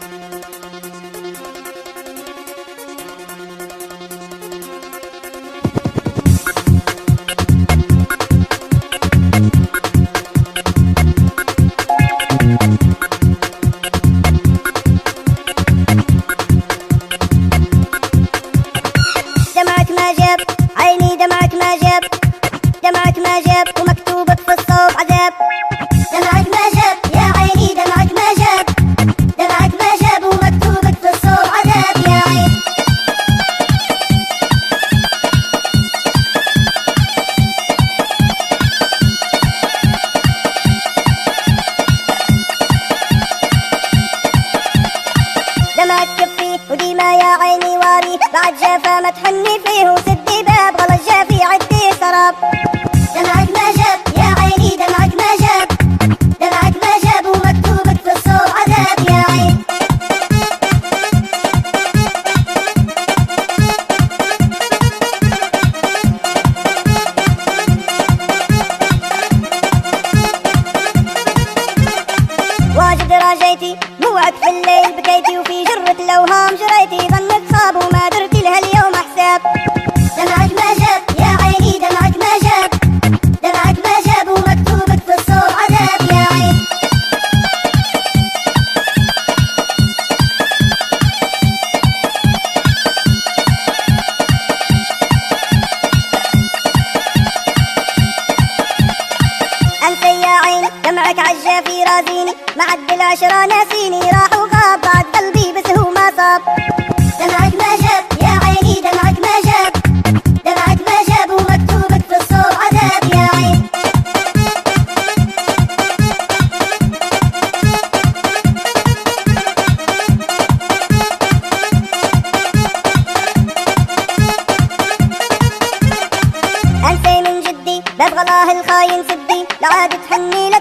دمعك ما جاب عيني، دمعك ما جاب، دمعك ما جاب ومكتوبك في الصوب عذاب. دمعك ما جاب يا عيني، دمعك ما جاب، دمعك ما جاب ومكتوبك في الصوب عذاب يا عين. دمعك كفي وديما يا عيني واري، بعد جافا ما تحني فيه وسدي باب غلط جافي عدي سراب. دمعك ما جاب يا عيني، دمعك ما جاب، دمعك ما جاب ومكتوبك في الصوب عذاب يا عين. واجد راجيتي موعد في الليل بكيتي، وفي جرة الأوهام جريتي ظنك خاب وما درتي لها اليوم حساب. دمعك ما جاب يا عيني، دمعك ما جاب، دمعك ما جاب ومكتوبك في الصوب عذاب يا عين. أنسى يا عين دمعك عجافي رازيني، معد العشرة ناسيني راح وغاب، بعد قلبي بس هو ما صاب. دمعك ما جاب يا عيني، دمعك ما جاب، دمعك ما جاب ومكتوبك في الصوب عذاب يا عين. أنسي من جدي باب غلاه الخاين سدي، لا عاد تحني لا